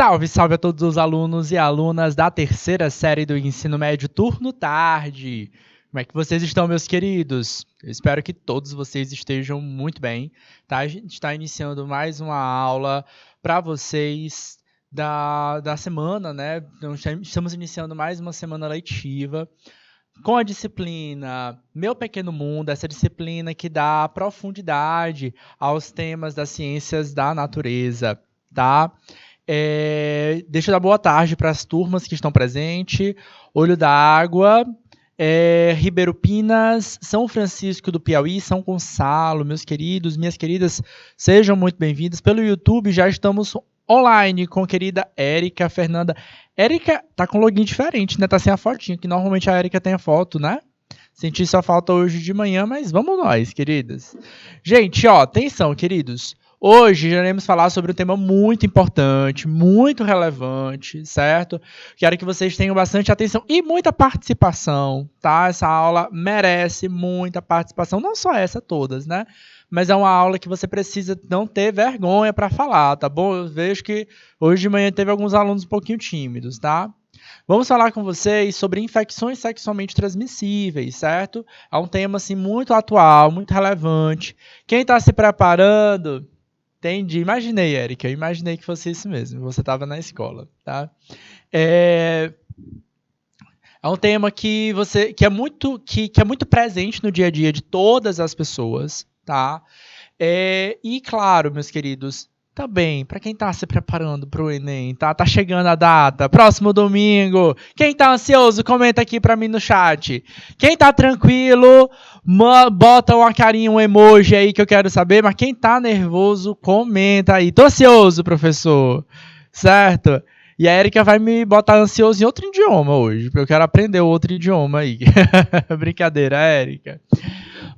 Salve, salve a todos os alunos e alunas da terceira série do ensino médio turno tarde. Como é que vocês estão, meus queridos? Eu espero que todos vocês estejam muito bem, tá? A gente está iniciando mais uma aula para vocês da semana, né? Então, estamos iniciando mais uma semana letiva com a disciplina Meu Pequeno Mundo, essa disciplina que dá profundidade aos temas das ciências da natureza, tá? Deixa eu dar boa tarde para as turmas que estão presentes. Olho da Água, Ribeiro Pinas, São Francisco do Piauí, São Gonçalo, meus queridos, minhas queridas, sejam muito bem-vindos. Pelo YouTube já estamos online com a querida Érica Fernanda. Érica tá com login diferente, né? Tá sem a fotinha, que normalmente a Érica tem a foto, né? Senti sua falta hoje de manhã, mas vamos nós, queridas. Gente, ó, atenção, queridos. Hoje iremos falar sobre um tema muito importante, muito relevante, certo? Quero que vocês tenham bastante atenção e muita participação, tá? Essa aula merece muita participação, não só essa, todas, né? Mas é uma aula que você precisa não ter vergonha para falar, tá bom? Eu vejo que hoje de manhã teve alguns alunos um pouquinho tímidos, tá? Vamos falar com vocês sobre infecções sexualmente transmissíveis, certo? É um tema, assim, muito atual, muito relevante. Quem está se preparando... Entendi. Imaginei, Érica. Eu imaginei que fosse isso mesmo. Você estava na escola, tá? É um tema que é muito presente no dia a dia de todas as pessoas, tá? E claro, meus queridos, também para quem está se preparando para o Enem, tá? Tá chegando a data, próximo domingo. Quem está ansioso, comenta aqui para mim no chat. Quem está tranquilo, bota uma carinha, um emoji aí que eu quero saber. Mas quem está nervoso, comenta aí. Tô ansioso, professor, certo? E a Érica vai me botar ansioso em outro idioma hoje, porque eu quero aprender outro idioma aí. Brincadeira, Érica.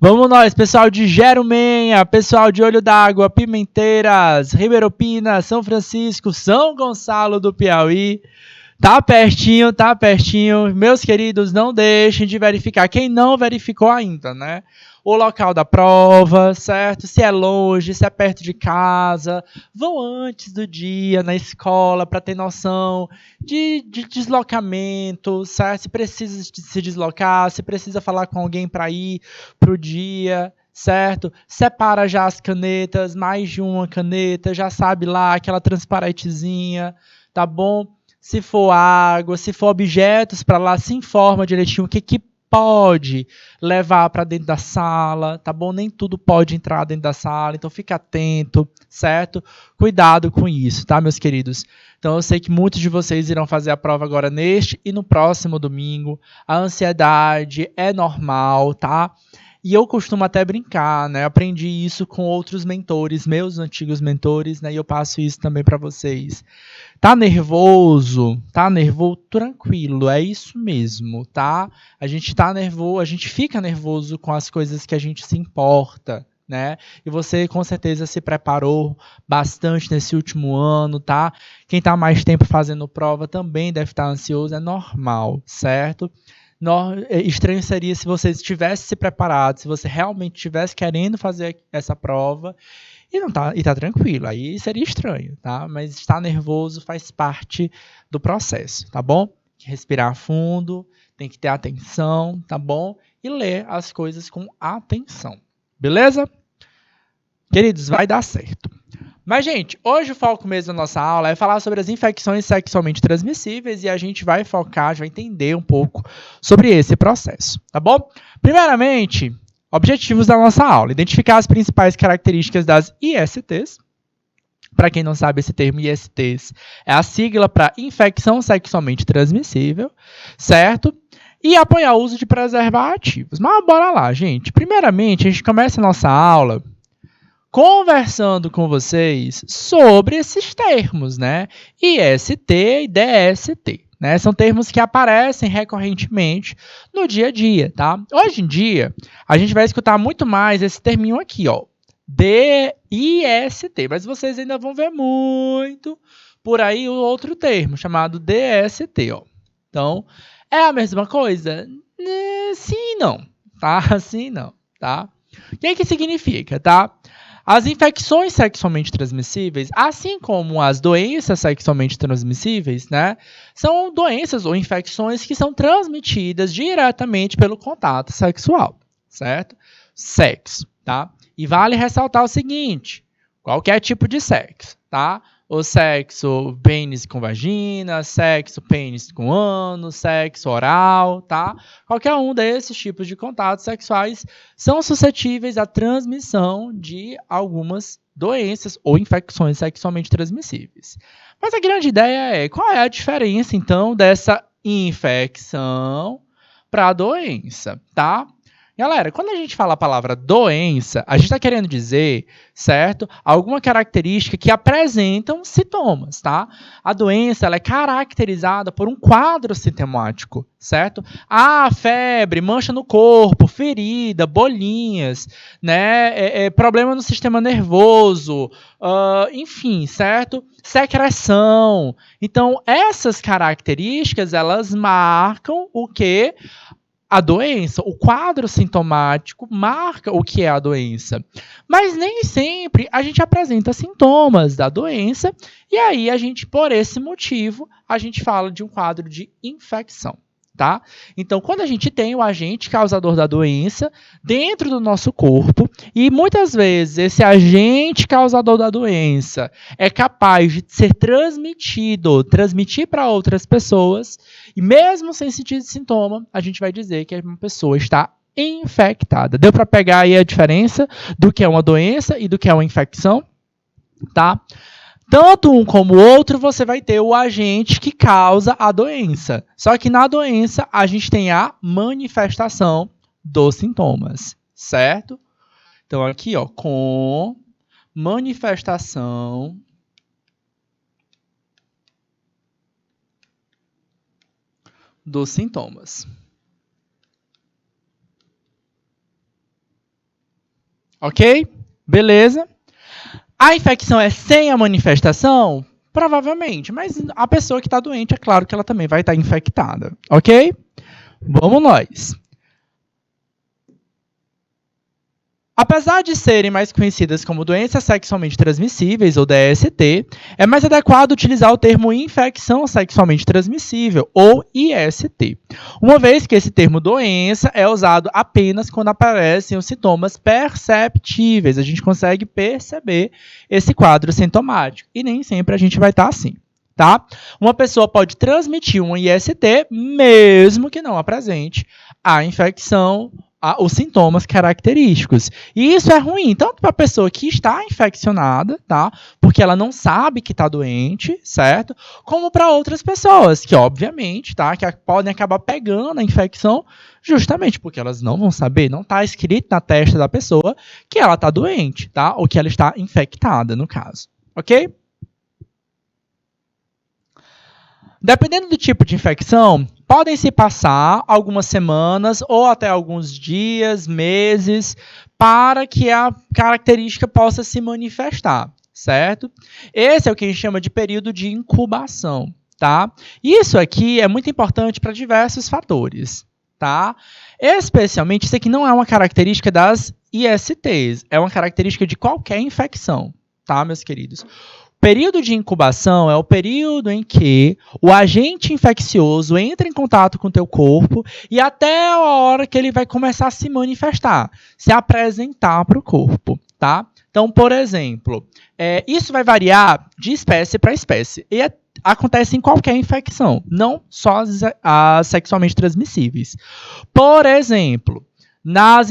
Vamos nós, pessoal de Jerumenha, pessoal de Olho d'Água, Pimenteiras, Ribeiro Pinas, São Francisco, São Gonçalo do Piauí. Tá pertinho, tá pertinho. Meus queridos, não deixem de verificar. Quem não verificou ainda, né? O local da prova, certo? Se é longe, se é perto de casa. Vão antes do dia na escola para ter noção de deslocamento, certo? Se precisa se deslocar, se precisa falar com alguém para ir pro dia, certo? Separa já as canetas, mais de uma caneta, já sabe lá, aquela transparentezinha, tá bom? Se for água, se for objetos para lá, se informa direitinho o que pode levar para dentro da sala, tá bom? Nem tudo pode entrar dentro da sala, então fica atento, certo? Cuidado com isso, tá, meus queridos? Então eu sei que muitos de vocês irão fazer a prova agora neste e no próximo domingo. A ansiedade é normal, tá? E eu costumo até brincar, né? Aprendi isso com outros mentores, meus antigos mentores, né? E eu passo isso também para vocês. Tá nervoso? Tá nervoso? Tranquilo, é isso mesmo, tá? A gente tá nervoso, a gente fica nervoso com as coisas que a gente se importa, né? E você com certeza se preparou bastante nesse último ano, tá? Quem tá mais tempo fazendo prova também deve estar ansioso, é normal, certo? Estranho seria se você estivesse se preparado, se você realmente estivesse querendo fazer essa prova e tá tranquilo, aí seria estranho, tá? Mas estar nervoso faz parte do processo, tá bom? Respirar fundo, tem que ter atenção, tá bom? E ler as coisas com atenção, beleza? Queridos, vai dar certo. Mas, gente, hoje o foco mesmo da nossa aula é falar sobre as infecções sexualmente transmissíveis e a gente vai focar, a gente vai entender um pouco sobre esse processo, tá bom? Primeiramente, objetivos da nossa aula. Identificar as principais características das ISTs. Para quem não sabe, esse termo ISTs é a sigla para infecção sexualmente transmissível, certo? E apoiar o uso de preservativos. Mas bora lá, gente. Primeiramente, a gente começa a nossa aula conversando com vocês sobre esses termos, né? IST e DST, né? São termos que aparecem recorrentemente no dia a dia, tá? Hoje em dia, a gente vai escutar muito mais esse terminho aqui, ó, DIST, mas vocês ainda vão ver muito por aí o outro termo, chamado DST, ó. Então, é a mesma coisa? Sim e não, tá? Sim e não, tá? O que significa, tá? As infecções sexualmente transmissíveis, assim como as doenças sexualmente transmissíveis, né, são doenças ou infecções que são transmitidas diretamente pelo contato sexual, certo? Sexo, tá? E vale ressaltar o seguinte, qualquer tipo de sexo, tá? O sexo pênis com vagina, sexo pênis com ânus, sexo oral, tá? Qualquer um desses tipos de contatos sexuais são suscetíveis à transmissão de algumas doenças ou infecções sexualmente transmissíveis. Mas a grande ideia é, qual é a diferença, então, dessa infecção para a doença, tá? Galera, quando a gente fala a palavra doença, a gente está querendo dizer, certo? Alguma característica que apresentam sintomas, tá? A doença, ela é caracterizada por um quadro sintomático, certo? Febre, mancha no corpo, ferida, bolinhas, né? Problema no sistema nervoso, enfim, certo? Secreção. Então, essas características, elas marcam o quê? A doença, o quadro sintomático marca o que é a doença. Mas nem sempre a gente apresenta sintomas da doença, e aí a gente, por esse motivo, a gente fala de um quadro de infecção, tá? Então, quando a gente tem o agente causador da doença dentro do nosso corpo, e muitas vezes esse agente causador da doença é capaz de ser transmitir para outras pessoas, e mesmo sem sentir sintoma, a gente vai dizer que uma pessoa está infectada. Deu para pegar aí a diferença do que é uma doença e do que é uma infecção? Tá? Tanto um como o outro, você vai ter o agente que causa a doença. Só que na doença, a gente tem a manifestação dos sintomas, certo? Então, aqui, ó, com manifestação dos sintomas. Ok? Beleza? A infecção é sem a manifestação? Provavelmente, mas a pessoa que está doente, é claro que ela também vai estar infectada. Ok? Vamos nós. Apesar de serem mais conhecidas como doenças sexualmente transmissíveis, ou DST, é mais adequado utilizar o termo infecção sexualmente transmissível, ou IST, uma vez que esse termo doença é usado apenas quando aparecem os sintomas perceptíveis. A gente consegue perceber esse quadro sintomático, e nem sempre a gente vai estar assim. Tá? Uma pessoa pode transmitir um IST mesmo que não apresente a infecção, os sintomas característicos. E isso é ruim, tanto para a pessoa que está infeccionada, tá? Porque ela não sabe que está doente, certo? Como para outras pessoas, que obviamente, tá? Que podem acabar pegando a infecção justamente porque elas não vão saber, não está escrito na testa da pessoa que ela está doente, tá? Ou que ela está infectada, no caso. Ok? Dependendo do tipo de infecção, podem se passar algumas semanas ou até alguns dias, meses, para que a característica possa se manifestar, certo? Esse é o que a gente chama de período de incubação, tá? Isso aqui é muito importante para diversos fatores, tá? Especialmente, isso aqui não é uma característica das ISTs, é uma característica de qualquer infecção, tá, meus queridos? Período de incubação é o período em que o agente infeccioso entra em contato com o teu corpo e até a hora que ele vai começar a se manifestar, se apresentar para o corpo, tá? Então, por exemplo, isso vai variar de espécie para espécie e acontece em qualquer infecção, não só as sexualmente transmissíveis. Por exemplo, na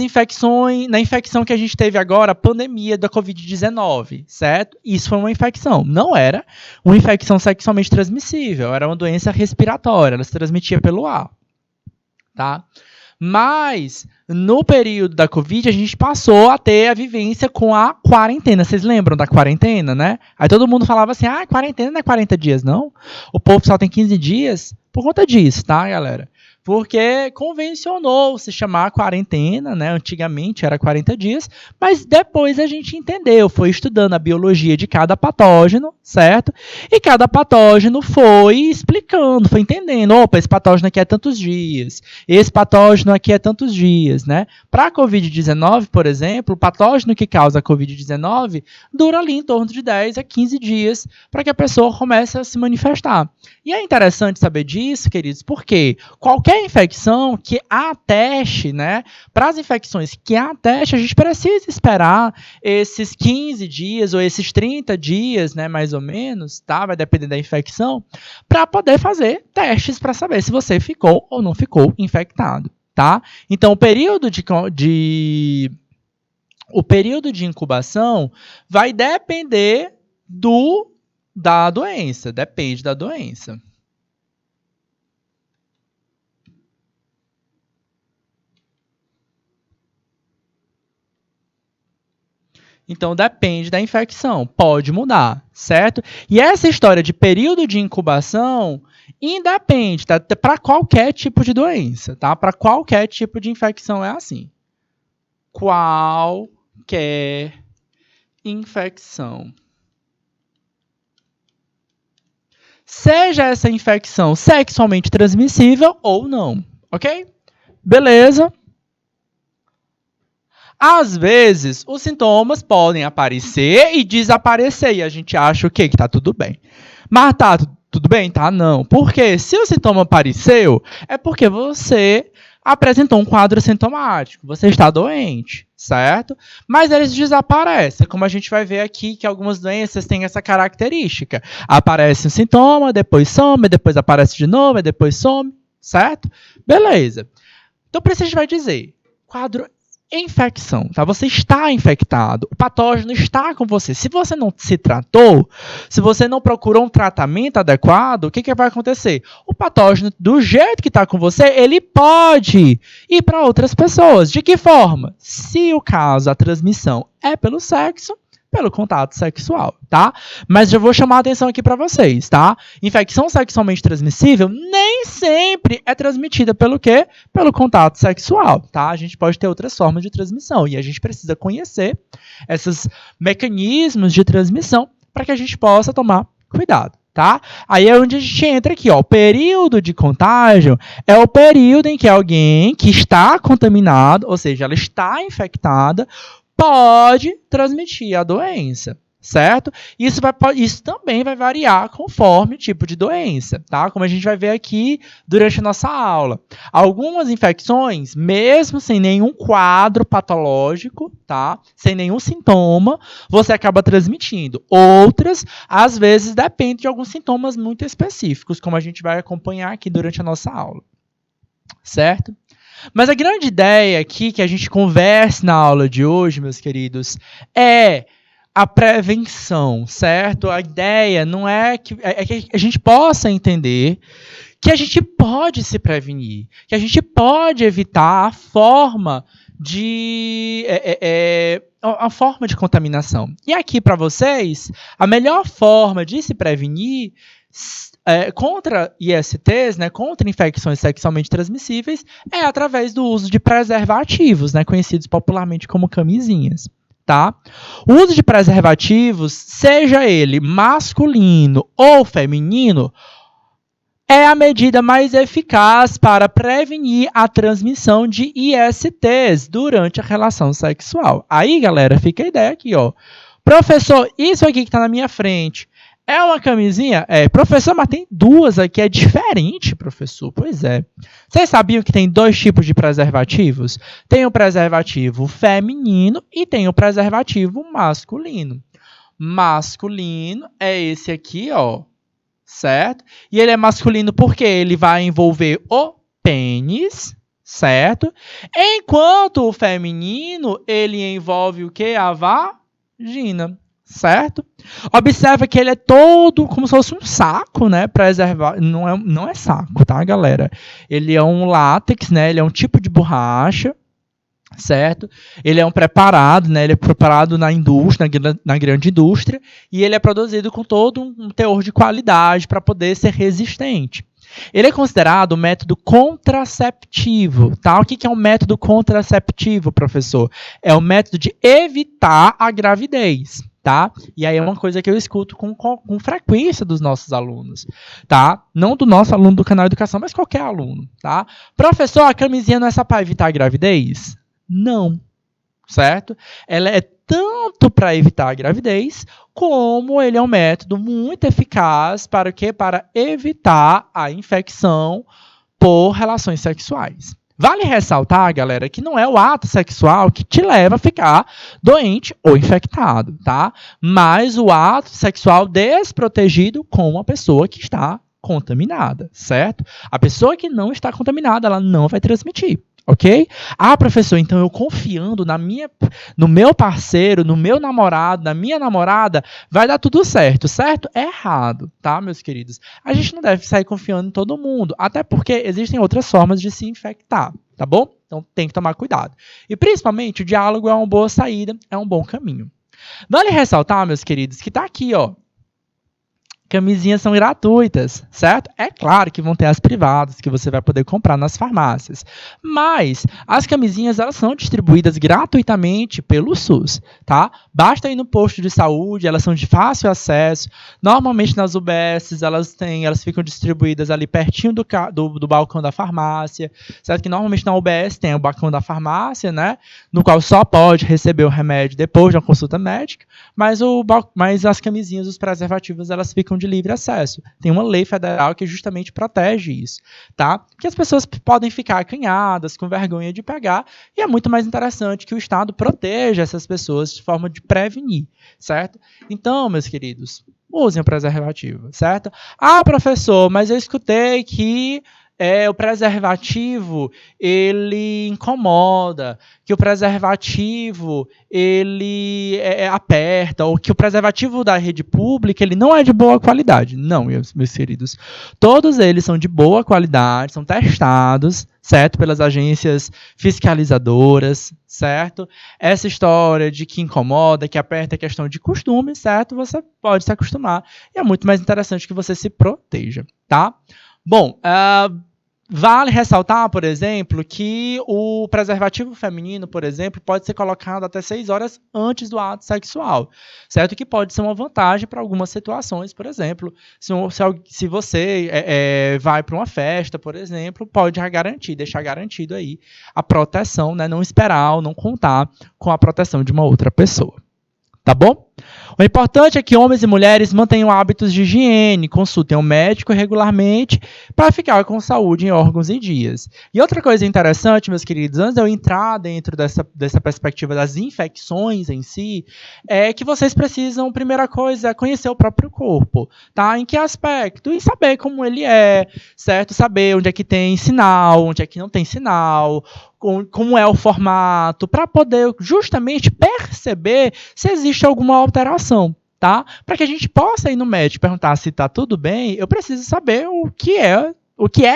infecção que a gente teve agora, a pandemia da Covid-19, certo? Isso foi uma infecção. Não era uma infecção sexualmente transmissível, era uma doença respiratória, ela se transmitia pelo ar, tá? Mas, no período da Covid, a gente passou a ter a vivência com a quarentena. Vocês lembram da quarentena, né? Aí todo mundo falava assim, quarentena não é 40 dias, não? O povo só tem 15 dias. Por conta disso, tá, galera? Porque convencionou se chamar quarentena, né? Antigamente era 40 dias, mas depois a gente entendeu, foi estudando a biologia de cada patógeno, certo? E cada patógeno foi explicando, foi entendendo, opa, esse patógeno aqui é tantos dias, esse patógeno aqui é tantos dias, né? Para a Covid-19, por exemplo, o patógeno que causa a Covid-19 dura ali em torno de 10 a 15 dias para que a pessoa comece a se manifestar. E é interessante saber disso, queridos, porque qualquer infecção que há teste, né? Para as infecções que há teste, a gente precisa esperar esses 15 dias ou esses 30 dias, né? Mais ou menos, tá? Vai depender da infecção, para poder fazer testes para saber se você ficou ou não ficou infectado, tá? Então, o período de incubação vai depender da doença, depende da doença. Então, depende da infecção, pode mudar, certo? E essa história de período de incubação independe, tá? Para qualquer tipo de doença, tá? Para qualquer tipo de infecção é assim. Qualquer infecção. Seja essa infecção sexualmente transmissível ou não, ok? Beleza? Às vezes, os sintomas podem aparecer e desaparecer, e a gente acha o quê? Que tá tudo bem. Mas tá tudo bem? Tá não. Porque se o sintoma apareceu, é porque você apresentou um quadro sintomático, você está doente, certo? Mas eles desaparecem, como a gente vai ver aqui que algumas doenças têm essa característica. Aparece um sintoma, depois some, depois aparece de novo, depois some, certo? Beleza. Então, por isso a gente vai dizer, quadro infecção, tá? Você está infectado, o patógeno está com você. Se você não se tratou, se você não procurou um tratamento adequado, o que vai acontecer? O patógeno, do jeito que está com você, ele pode ir para outras pessoas. De que forma? Se o caso, a transmissão é pelo sexo, pelo contato sexual, tá? Mas já vou chamar a atenção aqui para vocês, tá? Infecção sexualmente transmissível nem sempre é transmitida pelo quê? Pelo contato sexual, tá? A gente pode ter outras formas de transmissão e a gente precisa conhecer esses mecanismos de transmissão para que a gente possa tomar cuidado, tá? Aí é onde a gente entra aqui, ó. O período de contágio é o período em que alguém que está contaminado, ou seja, ela está infectada, pode transmitir a doença, certo? Isso também vai variar conforme o tipo de doença, tá? Como a gente vai ver aqui durante a nossa aula. Algumas infecções, mesmo sem nenhum quadro patológico, tá? Sem nenhum sintoma, você acaba transmitindo. Outras, às vezes, depende de alguns sintomas muito específicos, como a gente vai acompanhar aqui durante a nossa aula, certo? Mas a grande ideia aqui que a gente converse na aula de hoje, meus queridos, é a prevenção, certo? A ideia não é que a gente possa entender que a gente pode se prevenir, que a gente pode evitar a forma de contaminação. E aqui para vocês, a melhor forma de se prevenir contra ISTs, né, contra infecções sexualmente transmissíveis, é através do uso de preservativos, né, conhecidos popularmente como camisinhas. Tá? O uso de preservativos, seja ele masculino ou feminino, é a medida mais eficaz para prevenir a transmissão de ISTs durante a relação sexual. Aí, galera, fica a ideia aqui, ó. Professor, isso aqui que está na minha frente é uma camisinha? É. Professor, mas tem duas aqui, é diferente, professor. Pois é. Vocês sabiam que tem dois tipos de preservativos? Tem o preservativo feminino e tem o preservativo masculino. Masculino é esse aqui, ó. Certo? E ele é masculino porque ele vai envolver o pênis, certo? Enquanto o feminino, ele envolve o quê? A vagina, certo? Observa que ele é todo como se fosse um saco, né? Preservar. Não é saco, tá, galera? Ele é um látex, né? Ele é um tipo de borracha, certo? Ele é um preparado, né? Ele é preparado na indústria, na grande indústria, e ele é produzido com todo um teor de qualidade para poder ser resistente. Ele é considerado um método contraceptivo, tá? O que é um método contraceptivo, professor? É o método de evitar a gravidez, tá? E aí é uma coisa que eu escuto com frequência dos nossos alunos, tá? Não do nosso aluno do canal Educação, mas qualquer aluno, tá? Professor, a camisinha não é só para evitar a gravidez? Não, certo? Ela é tanto para evitar a gravidez, como ele é um método muito eficaz para o quê? Para evitar a infecção por relações sexuais. Vale ressaltar, galera, que não é o ato sexual que te leva a ficar doente ou infectado, tá? Mas o ato sexual desprotegido com uma pessoa que está contaminada, certo? A pessoa que não está contaminada, ela não vai transmitir. Ok? Ah, professor, então eu confiando no meu parceiro, no meu namorado, na minha namorada, vai dar tudo certo. Certo? É errado, tá, meus queridos? A gente não deve sair confiando em todo mundo, até porque existem outras formas de se infectar, tá bom? Então tem que tomar cuidado. E principalmente o diálogo é uma boa saída, é um bom caminho. Vale ressaltar, meus queridos, que tá aqui, ó. Camisinhas são gratuitas, certo? É claro que vão ter as privadas que você vai poder comprar nas farmácias. Mas as camisinhas elas são distribuídas gratuitamente pelo SUS, tá? Basta ir no posto de saúde, elas são de fácil acesso. Normalmente nas UBSs elas ficam distribuídas ali pertinho do balcão da farmácia, certo? Que normalmente na UBS tem o balcão da farmácia, né? No qual só pode receber o remédio depois de uma consulta médica, mas as camisinhas, os preservativos, elas ficam de livre acesso. Tem uma lei federal que justamente protege isso, tá? Que as pessoas podem ficar acanhadas, com vergonha de pegar, e é muito mais interessante que o Estado proteja essas pessoas de forma de prevenir, certo? Então, meus queridos, usem o preservativo, certo? Ah, professor, mas eu escutei que o preservativo, ele incomoda, que o preservativo, ele aperta, ou que o preservativo da rede pública, ele não é de boa qualidade. Não, meus queridos. Todos eles são de boa qualidade, são testados, certo? Pelas agências fiscalizadoras, certo? Essa história de que incomoda, que aperta é questão de costume, certo? Você pode se acostumar. E é muito mais interessante que você se proteja, tá? Bom, vale ressaltar, por exemplo, que o preservativo feminino, por exemplo, pode ser colocado até 6 horas antes do ato sexual, certo? Que pode ser uma vantagem para algumas situações, por exemplo, se você vai para uma festa, por exemplo, pode deixar garantido aí a proteção, né? Não esperar ou não contar com a proteção de uma outra pessoa. Tá bom? O importante é que homens e mulheres mantenham hábitos de higiene, consultem um médico regularmente para ficar com saúde em órgãos e dias. E outra coisa interessante, meus queridos, antes de eu entrar dentro dessa perspectiva das infecções em si, é que vocês precisam, primeira coisa, conhecer o próprio corpo, tá? Em que aspecto? E saber como ele é, certo? Saber onde é que tem sinal, onde é que não tem sinal, como é o formato, para poder justamente perceber se existe alguma alteração, tá? Para que a gente possa ir no médico e perguntar se está tudo bem, eu preciso saber o que é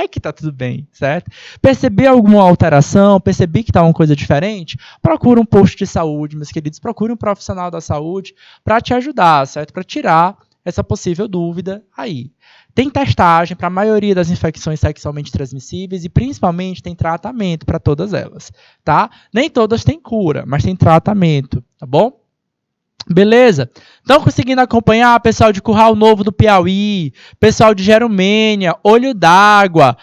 que está tudo bem, certo? Perceber alguma alteração, perceber que está uma coisa diferente, procura um posto de saúde, meus queridos, procure um profissional da saúde para te ajudar, certo? Para tirar essa possível dúvida aí. Tem testagem para a maioria das infecções sexualmente transmissíveis e, principalmente, tem tratamento para todas elas, tá? Nem todas têm cura, mas tem tratamento, tá bom? Beleza? Estão conseguindo acompanhar, pessoal de Curral Novo do Piauí, pessoal de Jeromênia, Olho d'Água,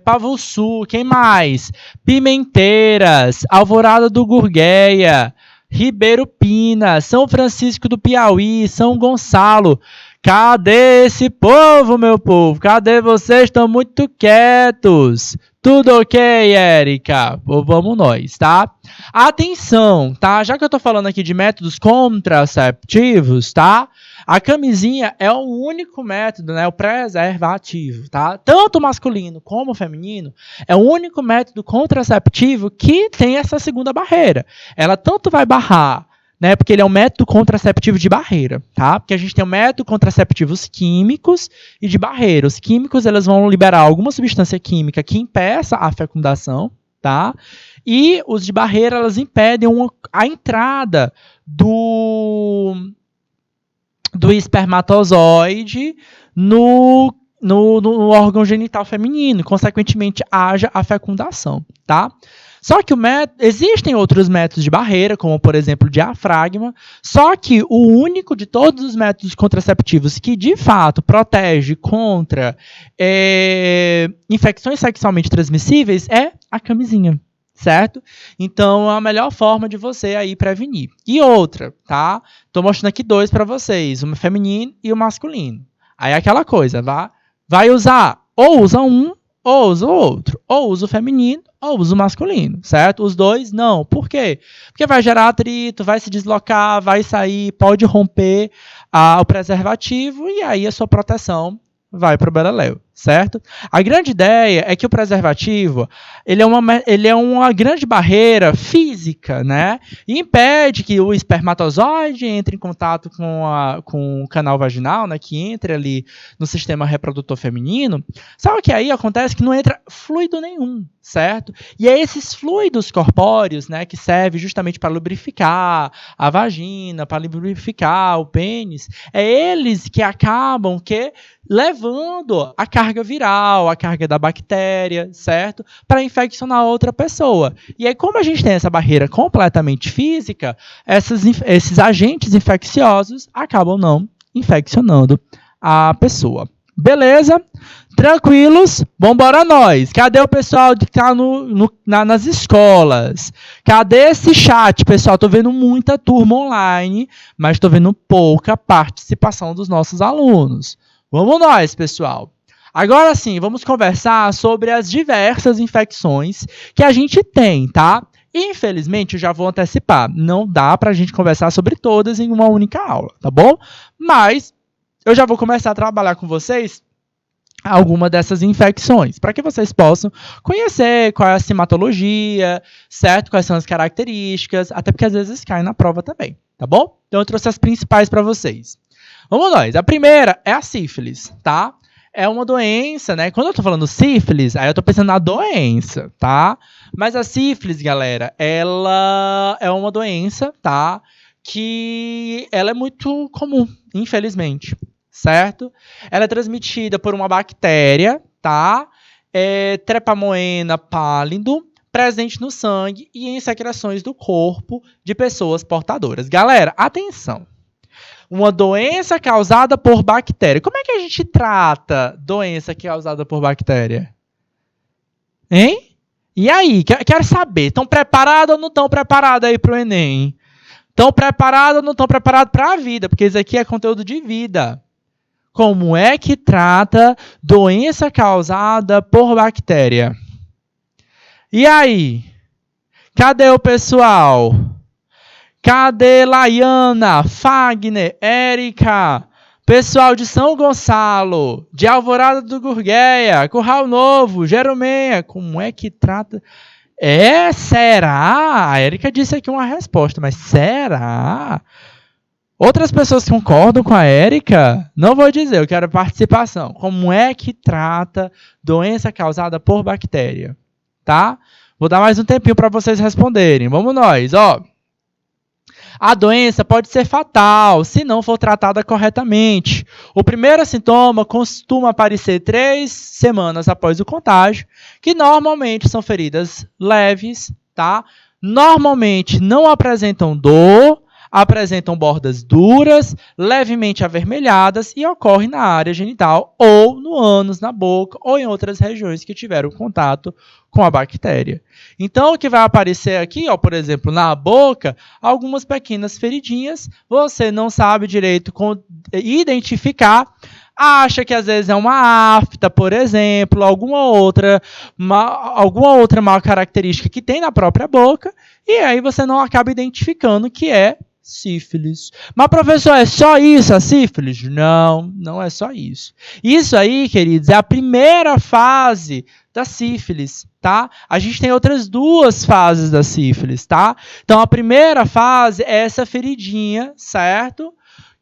Pavussu, quem mais? Pimenteiras, Alvorada do Gurgueia, Ribeiro Pina, São Francisco do Piauí, São Gonçalo. Cadê esse povo, meu povo? Cadê vocês? Estão muito quietos. Tudo ok, Érica? Vamos nós, tá? Atenção, tá? Já que eu tô falando aqui de métodos contraceptivos, tá? A camisinha é o único método, né? O preservativo, tá? Tanto masculino como feminino, é o único método contraceptivo que tem essa segunda barreira. Ela tanto vai barrar, né? Porque ele é um método contraceptivo de barreira, tá? Porque a gente tem métodos contraceptivos químicos e de barreira. Os químicos, eles vão liberar alguma substância química que impeça a fecundação, tá? E os de barreira, elas impedem a entrada do espermatozoide no órgão genital feminino, consequentemente haja a fecundação, tá? Só que existem outros métodos de barreira, como por exemplo o diafragma, só que o único de todos os métodos contraceptivos que de fato protege contra infecções sexualmente transmissíveis é a camisinha, certo? Então é a melhor forma de você aí prevenir. E outra, tá? Tô mostrando aqui dois para vocês, o feminino e o masculino. Aí é aquela coisa, vai usar ou usa um, ou usa o outro, ou usa o feminino, ou usa o masculino, certo? Os dois, não. Por quê? Porque vai gerar atrito, vai se deslocar, vai sair, pode romper o preservativo e aí a sua proteção vai para o beleléu, certo? A grande ideia é que o preservativo ele é uma grande barreira física, né? E impede que o espermatozoide entre em contato com o canal vaginal, né? Que entre ali no sistema reprodutor feminino. Só que aí acontece que não entra fluido nenhum, certo? E é esses fluidos corpóreos, né? Que servem justamente para lubrificar a vagina, para lubrificar o pênis, é eles que acabam levando a carga viral, a carga da bactéria, certo? Para infeccionar outra pessoa. E aí, como a gente tem essa barreira completamente física, esses agentes infecciosos acabam não infeccionando a pessoa. Beleza? Tranquilos? Vambora nós. Cadê o pessoal que está nas escolas? Cadê esse chat, pessoal? Estou vendo muita turma online, mas estou vendo pouca participação dos nossos alunos. Vamos nós, pessoal. Agora sim, vamos conversar sobre as diversas infecções que a gente tem, tá? Infelizmente, eu já vou antecipar. Não dá pra gente conversar sobre todas em uma única aula, tá bom? Mas eu já vou começar a trabalhar com vocês alguma dessas infecções, para que vocês possam conhecer qual é a simatologia, certo? Quais são as características, até porque às vezes cai na prova também, tá bom? Então eu trouxe as principais para vocês. Vamos nós. A primeira é a sífilis, tá? É uma doença, né? Quando eu tô falando sífilis, aí eu tô pensando na doença, tá? Mas a sífilis, galera, ela é uma doença, tá? Que ela é muito comum, infelizmente, certo? Ela é transmitida por uma bactéria, tá? Treponema pallidum, presente no sangue e em secreções do corpo de pessoas portadoras. Galera, atenção! Uma doença causada por bactéria. Como é que a gente trata doença causada por bactéria? Hein? E aí? Quero saber. Estão preparados ou não estão preparados aí para o Enem? Estão preparados ou não estão preparados para a vida? Porque isso aqui é conteúdo de vida. Como é que trata doença causada por bactéria? E aí? Cadê o pessoal? Cadê Laiana, Fagner, Érica, pessoal de São Gonçalo, de Alvorada do Gurgueia, Curral Novo, Jerumenha, como é que trata? Será? A Érica disse aqui uma resposta, mas será? Outras pessoas concordam com a Érica? Não vou dizer, eu quero participação. Como é que trata doença causada por bactéria? Tá? Vou dar mais um tempinho para vocês responderem. Vamos nós, ó. A doença pode ser fatal se não for tratada corretamente. O primeiro sintoma costuma aparecer 3 semanas após o contágio, que normalmente são feridas leves, tá? Normalmente não apresentam dor, apresentam bordas duras, levemente avermelhadas e ocorrem na área genital ou no ânus, na boca ou em outras regiões que tiveram contato com a bactéria. Então, o que vai aparecer aqui, ó, por exemplo, na boca, algumas pequenas feridinhas, você não sabe direito identificar, acha que às vezes é uma afta, por exemplo, alguma outra má característica que tem na própria boca, e aí você não acaba identificando que é sífilis. Mas, professor, é só isso a sífilis? Não, não é só isso. Isso aí, queridos, é a primeira fase da sífilis, tá? A gente tem outras 2 fases da sífilis, tá? Então, a primeira fase é essa feridinha, certo?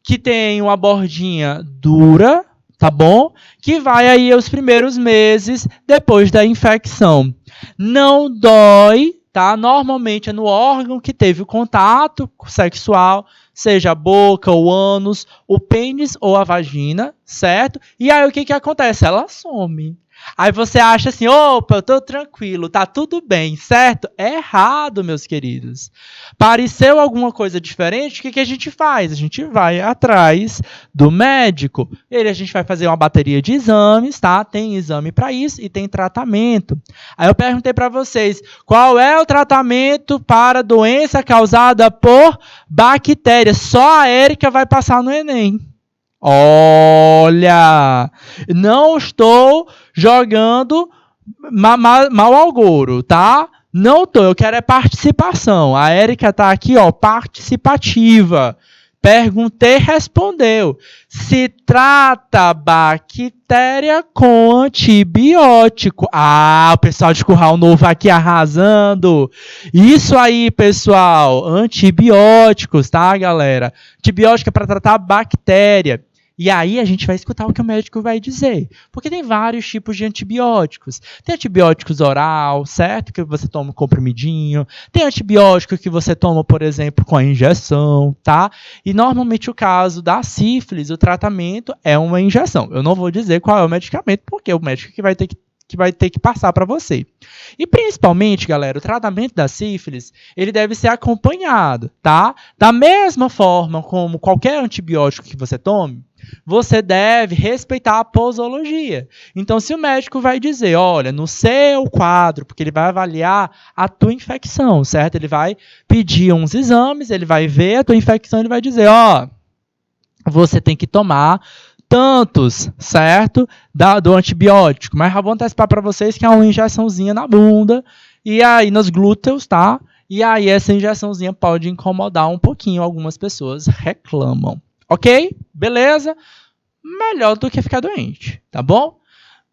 Que tem uma bordinha dura, tá bom? Que vai aí os primeiros meses depois da infecção. Não dói, tá? Normalmente é no órgão que teve o contato sexual, seja a boca, o ânus, o pênis ou a vagina, certo? E aí o que acontece? Ela some. Aí você acha assim, opa, eu tô tranquilo, tá tudo bem, certo? É errado, meus queridos. Pareceu alguma coisa diferente, o que a gente faz? A gente vai atrás do médico. A gente vai fazer uma bateria de exames, tá? Tem exame para isso e tem tratamento. Aí eu perguntei para vocês, qual é o tratamento para doença causada por bactérias? Só a Érica vai passar no Enem. Olha, não estou jogando mal ao Goro, tá? Não tô, eu quero é participação. A Érica tá aqui, ó, participativa. Perguntei, respondeu. Se trata bactéria com antibiótico. Ah, o pessoal de Curral Novo aqui arrasando. Isso aí, pessoal. Antibióticos, tá, galera? Antibiótico é para tratar bactéria. E aí a gente vai escutar o que o médico vai dizer. Porque tem vários tipos de antibióticos. Tem antibióticos oral, certo? Que você toma um comprimidinho. Tem antibiótico que você toma, por exemplo, com a injeção, tá? E normalmente o caso da sífilis, o tratamento é uma injeção. Eu não vou dizer qual é o medicamento, porque é o médico que vai ter que passar para você. E principalmente, galera, o tratamento da sífilis, ele deve ser acompanhado, tá? Da mesma forma como qualquer antibiótico que você tome, você deve respeitar a posologia. Então, se o médico vai dizer, olha, no seu quadro, porque ele vai avaliar a tua infecção, certo? Ele vai pedir uns exames, ele vai ver a tua infecção, ele vai dizer, ó, você tem que tomar tantos, certo? Do antibiótico. Mas já vou antecipar para vocês que é uma injeçãozinha na bunda e aí nos glúteos, tá? E aí essa injeçãozinha pode incomodar um pouquinho, algumas pessoas reclamam. Ok? Beleza? Melhor do que ficar doente, tá bom?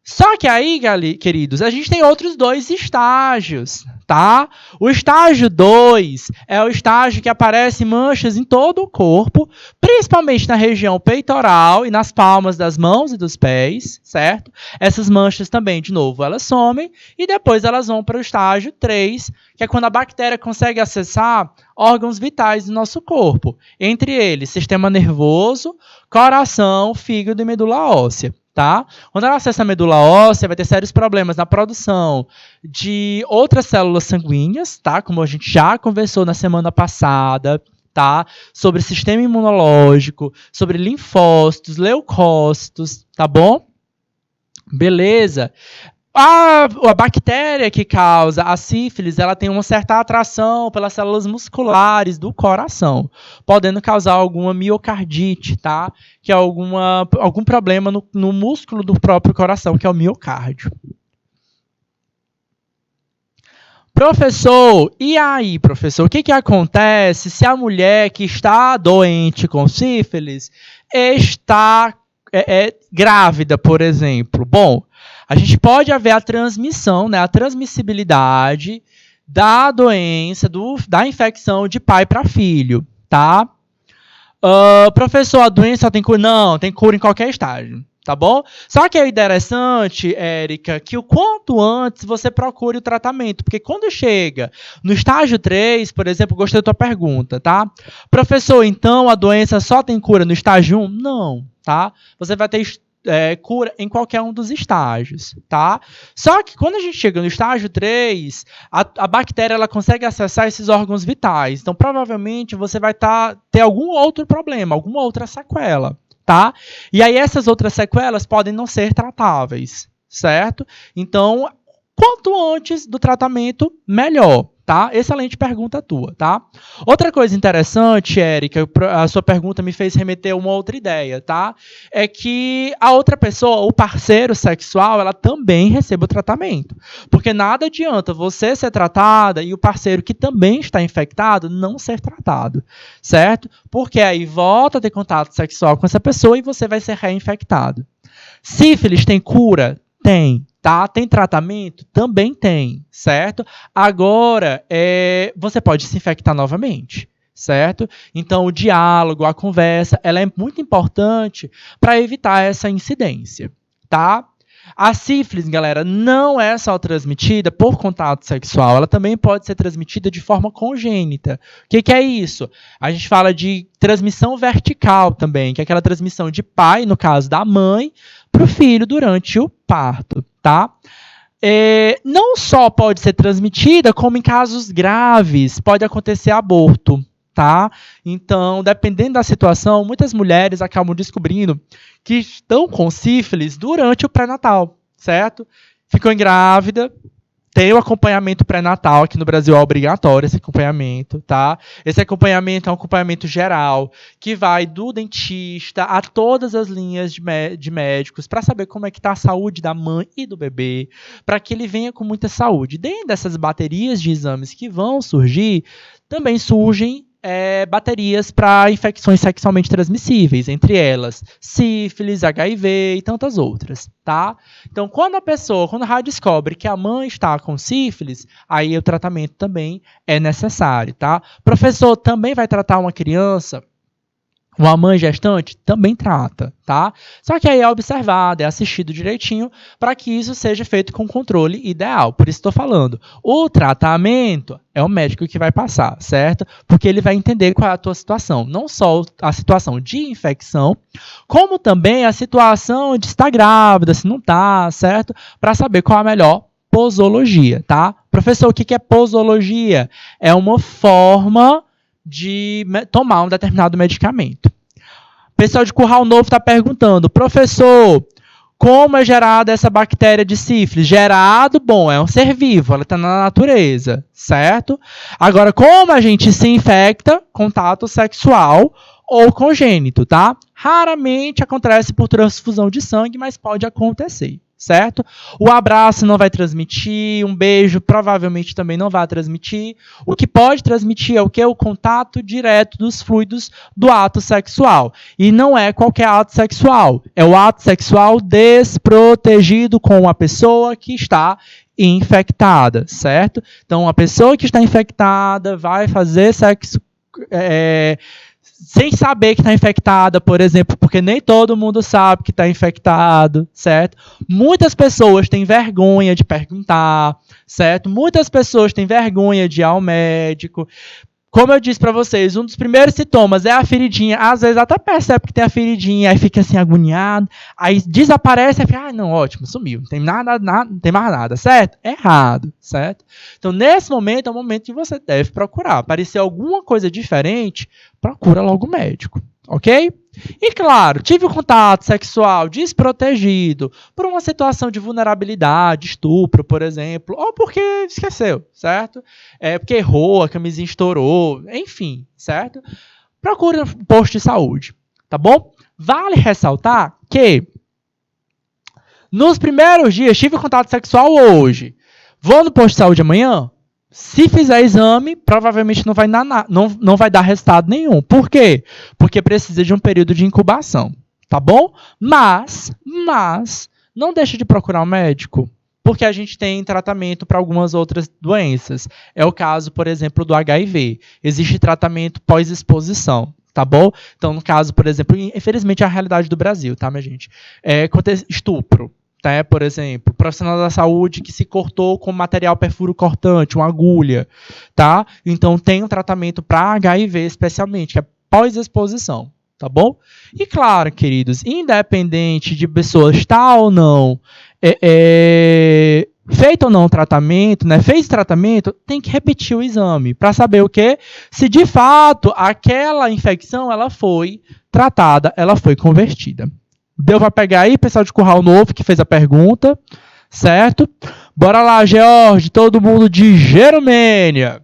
Só que aí, queridos, a gente tem outros dois estágios, tá? O estágio 2 é o estágio que aparecem manchas em todo o corpo, principalmente na região peitoral e nas palmas das mãos e dos pés, certo? Essas manchas também, de novo, elas somem e depois elas vão para o estágio 3, que é quando a bactéria consegue acessar órgãos vitais do nosso corpo, entre eles sistema nervoso, coração, fígado e medula óssea. Tá? Quando ela acessa a medula óssea, vai ter sérios problemas na produção de outras células sanguíneas, tá? Como a gente já conversou na semana passada, tá? Sobre sistema imunológico, sobre linfócitos, leucócitos, tá bom? Beleza. A bactéria que causa a sífilis, ela tem uma certa atração pelas células musculares do coração, podendo causar alguma miocardite, tá? Que é algum problema no músculo do próprio coração, que é o miocárdio. Professor, e aí, professor, o que acontece se a mulher que está doente com sífilis está grávida, por exemplo? Bom, a gente pode haver a transmissão, né, a transmissibilidade da doença, da infecção de pai para filho, tá? Professor, a doença tem cura? Não, tem cura em qualquer estágio, tá bom? Só que é interessante, Érica, que o quanto antes você procure o tratamento, porque quando chega no estágio 3, por exemplo, gostei da tua pergunta, tá? Professor, então a doença só tem cura no estágio 1? Não, tá? Você vai ter cura em qualquer um dos estágios, tá? Só que quando a gente chega no estágio 3, a bactéria ela consegue acessar esses órgãos vitais. Então, provavelmente, você vai ter algum outro problema, alguma outra sequela, tá? E aí, essas outras sequelas podem não ser tratáveis, certo? Então, quanto antes do tratamento, melhor. Tá? Excelente pergunta tua, tá? Outra coisa interessante, Érica, a sua pergunta me fez remeter a uma outra ideia, tá? É que a outra pessoa, o parceiro sexual, ela também recebe o tratamento. Porque nada adianta você ser tratada e o parceiro que também está infectado não ser tratado, certo? Porque aí volta a ter contato sexual com essa pessoa e você vai ser reinfectado. Sífilis tem cura? Tem. Tá? Tem tratamento? Também tem, certo? Agora, você pode se infectar novamente, certo? Então, o diálogo, a conversa, ela é muito importante para evitar essa incidência, tá? A sífilis, galera, não é só transmitida por contato sexual, ela também pode ser transmitida de forma congênita. O que é isso? A gente fala de transmissão vertical também, que é aquela transmissão de pai, no caso da mãe, para o filho durante o parto, tá? Não só pode ser transmitida, como em casos graves pode acontecer aborto, tá? Então, dependendo da situação, muitas mulheres acabam descobrindo que estão com sífilis durante o pré-natal, certo? Ficou grávida, tem o acompanhamento pré-natal, aqui no Brasil é obrigatório esse acompanhamento, tá? Esse acompanhamento é um acompanhamento geral, que vai do dentista a todas as linhas de médicos, para saber como é que está a saúde da mãe e do bebê, para que ele venha com muita saúde. Dentro dessas baterias de exames que vão surgir, também surgem baterias para infecções sexualmente transmissíveis, entre elas sífilis, HIV e tantas outras, tá? Então, quando a rádio descobre que a mãe está com sífilis, aí o tratamento também é necessário, tá? Professor, também vai tratar uma criança? Uma mãe gestante também trata, tá? Só que aí é observado, é assistido direitinho para que isso seja feito com controle ideal. Por isso estou falando. O tratamento é o médico que vai passar, certo? Porque ele vai entender qual é a tua situação. Não só a situação de infecção, como também a situação de estar grávida, se não está, certo? Para saber qual é a melhor posologia, tá? Professor, o que é posologia? É uma forma de tomar um determinado medicamento. O pessoal de Curral Novo está perguntando, professor, como é gerada essa bactéria de sífilis? Gerado, bom, é um ser vivo, ela está na natureza, certo? Agora, como a gente se infecta? Contato sexual ou congênito, tá? Raramente acontece por transfusão de sangue, mas pode acontecer, certo? O abraço não vai transmitir, um beijo provavelmente também não vai transmitir. O que pode transmitir é o que? O contato direto dos fluidos do ato sexual. E não é qualquer ato sexual, é o ato sexual desprotegido com a pessoa que está infectada, certo? Então, a pessoa que está infectada vai fazer sexo sem saber que está infectada, por exemplo, porque nem todo mundo sabe que está infectado, certo? Muitas pessoas têm vergonha de perguntar, certo? Muitas pessoas têm vergonha de ir ao médico. Como eu disse para vocês, um dos primeiros sintomas é a feridinha. Às vezes até percebe que tem a feridinha, aí fica assim agoniado, aí desaparece e fica, não, ótimo, sumiu, não tem nada, não tem mais nada, certo? Errado, certo? Então, nesse momento, é o momento que você deve procurar. Aparecer alguma coisa diferente, procura logo o médico, ok? E claro, tive um contato sexual desprotegido por uma situação de vulnerabilidade, estupro, por exemplo, ou porque esqueceu, certo? Porque errou, a camisinha estourou, enfim, certo? Procure um posto de saúde, tá bom? Vale ressaltar que nos primeiros dias, tive contato sexual hoje, vou no posto de saúde amanhã? Se fizer exame, provavelmente não vai dar resultado nenhum. Por quê? Porque precisa de um período de incubação, tá bom? Mas, não deixe de procurar um médico, porque a gente tem tratamento para algumas outras doenças. É o caso, por exemplo, do HIV. Existe tratamento pós-exposição, tá bom? Então, no caso, por exemplo, infelizmente é a realidade do Brasil, tá, minha gente? Estupro. Por exemplo, profissional da saúde que se cortou com material perfuro cortante, uma agulha, tá? Então tem um tratamento para HIV especialmente, que é pós-exposição, tá bom? E claro, queridos, independente de pessoa estar ou não feito ou não o tratamento, né? Fez tratamento, tem que repetir o exame para saber o quê? Se de fato aquela infecção ela foi tratada, ela foi convertida. Deu para pegar aí, pessoal de Curral Novo, que fez a pergunta, certo? Bora lá, George, todo mundo de Geromênia.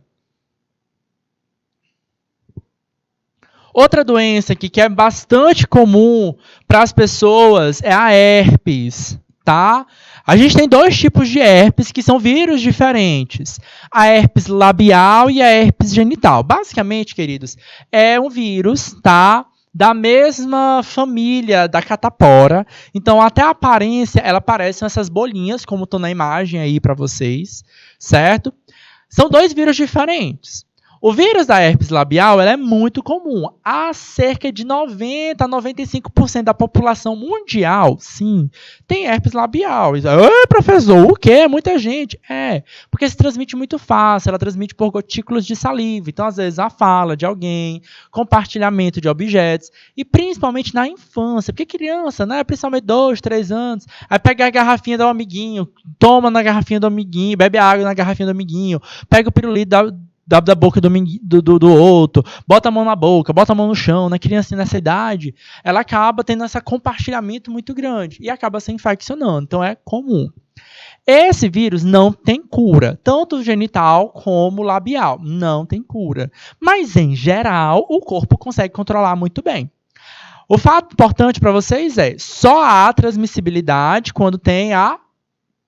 Outra doença aqui que é bastante comum para as pessoas é a herpes, tá? A gente tem dois tipos de herpes que são vírus diferentes. A herpes labial e a herpes genital. Basicamente, queridos, é um vírus, tá? Da mesma família da catapora. Então, até a aparência, ela parece essas bolinhas, como estou na imagem aí para vocês, certo? São dois vírus diferentes. O vírus da herpes labial ela é muito comum. Há cerca de 90 a 95% da população mundial, sim, tem herpes labial. Oi, professor, o quê? Muita gente. Porque se transmite muito fácil, ela transmite por gotículas de saliva. Então, às vezes, a fala de alguém, compartilhamento de objetos, e principalmente na infância, porque criança, né, principalmente 2, 3 anos, aí pega a garrafinha do amiguinho, toma na garrafinha do amiguinho, bebe água na garrafinha do amiguinho, pega o pirulito da boca do outro, bota a mão na boca, bota a mão no chão, né? Criança nessa idade, ela acaba tendo esse compartilhamento muito grande e acaba se infeccionando, então é comum. Esse vírus não tem cura, tanto genital como labial, não tem cura. Mas, em geral, o corpo consegue controlar muito bem. O fato importante para vocês é, só há transmissibilidade quando tem a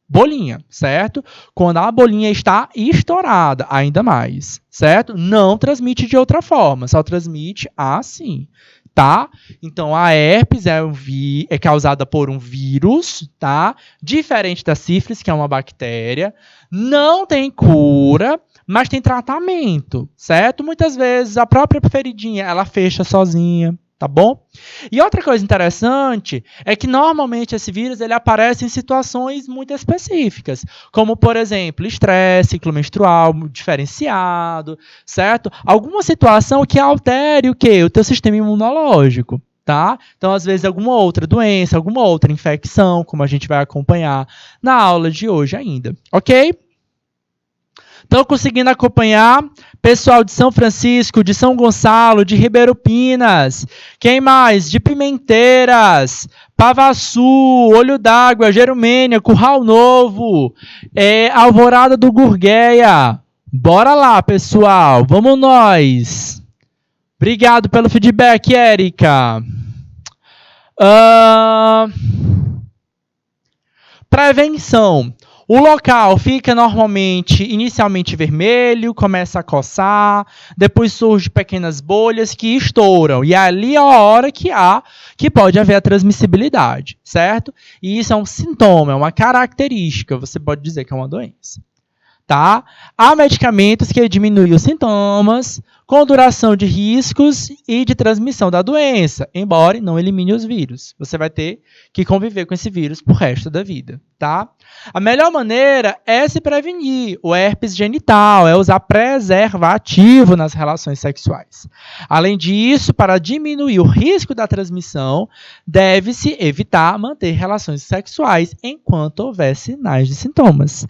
bolinha, certo? Quando a bolinha está estourada, ainda mais, certo? Não transmite de outra forma, só transmite assim, tá? Então, a herpes é causada por um vírus, tá? Diferente da sífilis, que é uma bactéria. Não tem cura, mas tem tratamento, certo? Muitas vezes, a própria feridinha, ela fecha sozinha, tá bom? E outra coisa interessante é que normalmente esse vírus ele aparece em situações muito específicas, como por exemplo, estresse, ciclo menstrual diferenciado, certo? Alguma situação que altere o quê? O teu sistema imunológico, tá? Então, às vezes, alguma outra doença, alguma outra infecção, como a gente vai acompanhar na aula de hoje ainda, ok? Estão conseguindo acompanhar? Pessoal de São Francisco, de São Gonçalo, de Ribeiro Pinas. Quem mais? De Pimenteiras, Pavaçu, Olho d'Água, Gerumênia, Curral Novo, Alvorada do Gurgueia. Bora lá, pessoal. Vamos nós. Obrigado pelo feedback, Érica. Prevenção. O local fica normalmente, inicialmente vermelho, começa a coçar, depois surgem pequenas bolhas que estouram. E ali é a hora que pode haver a transmissibilidade, certo? E isso é um sintoma, é uma característica, você pode dizer que é uma doença. Tá? Há medicamentos que diminuem os sintomas, com duração de riscos e de transmissão da doença, embora não elimine os vírus. Você vai ter que conviver com esse vírus pro resto da vida, tá? A melhor maneira é se prevenir. O herpes genital é usar preservativo nas relações sexuais. Além disso, para diminuir o risco da transmissão, deve-se evitar manter relações sexuais enquanto houver sinais de sintomas.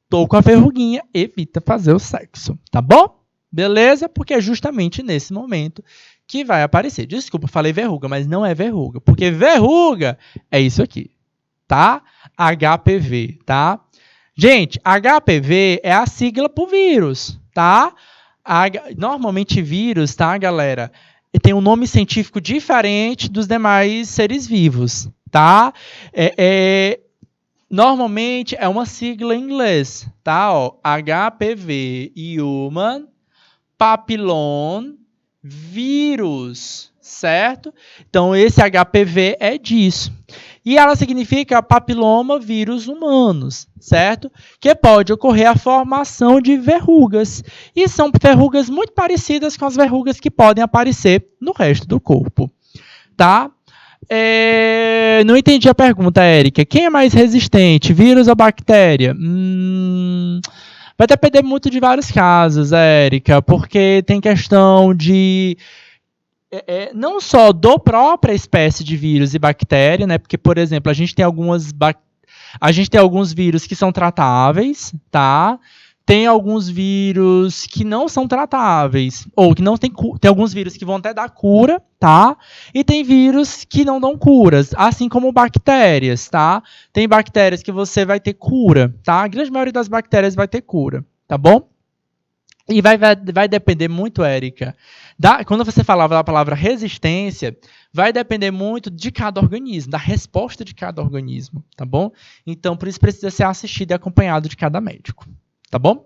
Tô com a verruguinha, evita fazer o sexo, tá bom? Beleza? Porque é justamente nesse momento que vai aparecer. Desculpa, falei verruga, mas não é verruga. Porque verruga é isso aqui, tá? HPV, tá? Gente, HPV é a sigla pro vírus, tá? Normalmente vírus, tá, galera? Tem um nome científico diferente dos demais seres vivos, tá? Normalmente é uma sigla em inglês, tá? Ó, HPV, Human Papillon Virus, certo? Então, esse HPV é disso. E ela significa papiloma vírus humanos, certo? Que pode ocorrer a formação de verrugas. E são verrugas muito parecidas com as verrugas que podem aparecer no resto do corpo, tá? Não entendi a pergunta, Érica. Quem é mais resistente, vírus ou bactéria? Vai depender muito de vários casos, Érica, porque tem questão de não só da própria espécie de vírus e bactéria, né? Porque, por exemplo, a gente tem alguns vírus que são tratáveis, tá? Tem alguns vírus que não são tratáveis, ou que não tem alguns vírus que vão até dar cura, tá? E tem vírus que não dão curas, assim como bactérias, tá? Tem bactérias que você vai ter cura, tá? A grande maioria das bactérias vai ter cura, tá bom? E vai depender muito, Érica, quando você falava da palavra resistência, vai depender muito de cada organismo, da resposta de cada organismo, tá bom? Então, por isso precisa ser assistido e acompanhado de cada médico. Tá bom?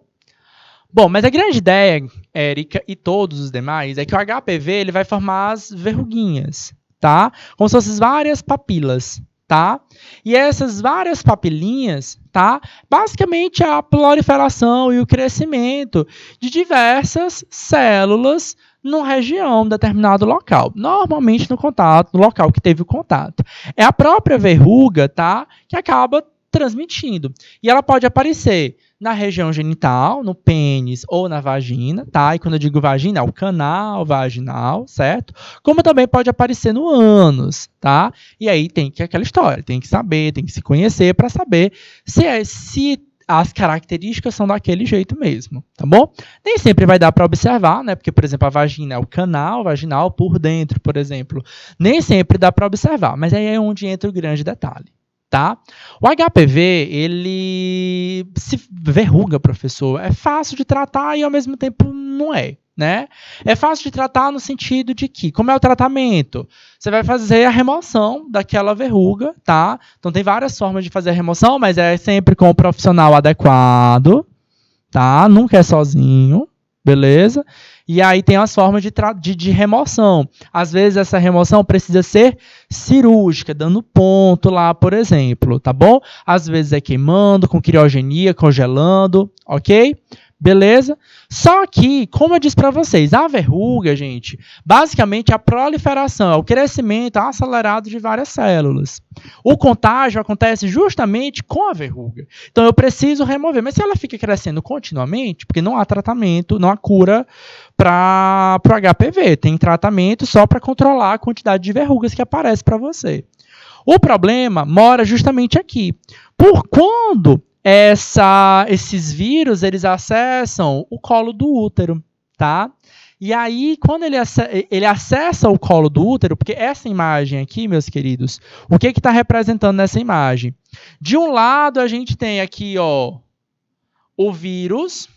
Bom, mas a grande ideia, Érica e todos os demais, é que o HPV ele vai formar as verruguinhas, tá? Como se fossem várias papilas, tá? E essas várias papilinhas, tá? Basicamente a proliferação e o crescimento de diversas células numa região, determinado local. Normalmente no contato, no local que teve o contato. É a própria verruga, tá? Que acaba transmitindo. E ela pode aparecer na região genital, no pênis ou na vagina, tá? E quando eu digo vagina, é o canal vaginal, certo? Como também pode aparecer no ânus, tá? E aí tem que aquela história, tem que saber, tem que se conhecer para saber se as características são daquele jeito mesmo, tá bom? Nem sempre vai dar para observar, né? Porque, por exemplo, a vagina é o canal vaginal por dentro, por exemplo. Nem sempre dá para observar, mas aí é onde entra o grande detalhe. Tá? O HPV, ele se verruga, professor. É fácil de tratar e ao mesmo tempo não é, né? É fácil de tratar no sentido de que, como é o tratamento? Você vai fazer a remoção daquela verruga, tá? Então tem várias formas de fazer a remoção, mas é sempre com o profissional adequado, tá? Nunca é sozinho, beleza? E aí tem as formas de remoção. Às vezes essa remoção precisa ser cirúrgica, dando ponto lá, por exemplo, tá bom? Às vezes é queimando, com criogenia, congelando, ok? Beleza? Só que, como eu disse para vocês, a verruga, gente, basicamente a proliferação, é o crescimento acelerado de várias células. O contágio acontece justamente com a verruga. Então eu preciso remover. Mas se ela fica crescendo continuamente, porque não há tratamento, não há cura para o HPV, tem tratamento só para controlar a quantidade de verrugas que aparece para você. O problema mora justamente aqui. Por quando esses vírus eles acessam o colo do útero, tá? E aí, quando ele acessa o colo do útero, porque essa imagem aqui, meus queridos, o que está representando nessa imagem? De um lado, a gente tem aqui, ó, o vírus,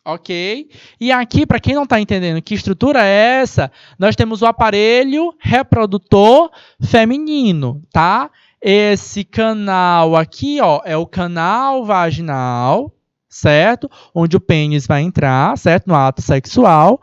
ok? E aqui, para quem não está entendendo que estrutura é essa, nós temos o aparelho reprodutor feminino, tá? Esse canal aqui, ó, é o canal vaginal, certo? Onde o pênis vai entrar, certo? No ato sexual.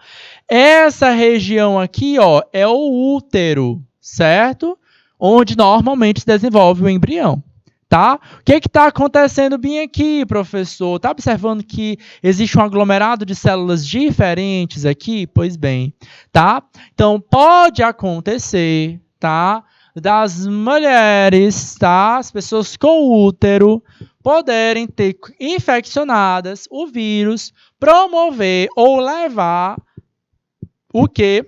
Essa região aqui, ó, é o útero, certo? Onde normalmente se desenvolve o embrião. Tá? O que está acontecendo bem aqui, professor? Está observando que existe um aglomerado de células diferentes aqui? Pois bem, tá? Então, pode acontecer, tá? Das mulheres, tá? As pessoas com útero poderem ter infeccionadas o vírus, promover ou levar o que?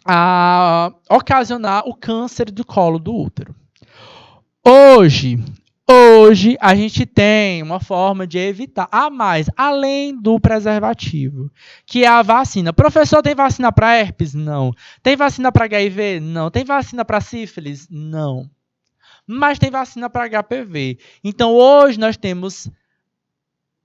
A ocasionar o câncer do colo do útero. Hoje, a gente tem uma forma de evitar, além do preservativo, que é a vacina. Professor, tem vacina para herpes? Não. Tem vacina para HIV? Não. Tem vacina para sífilis? Não. Mas tem vacina para HPV. Então, hoje nós temos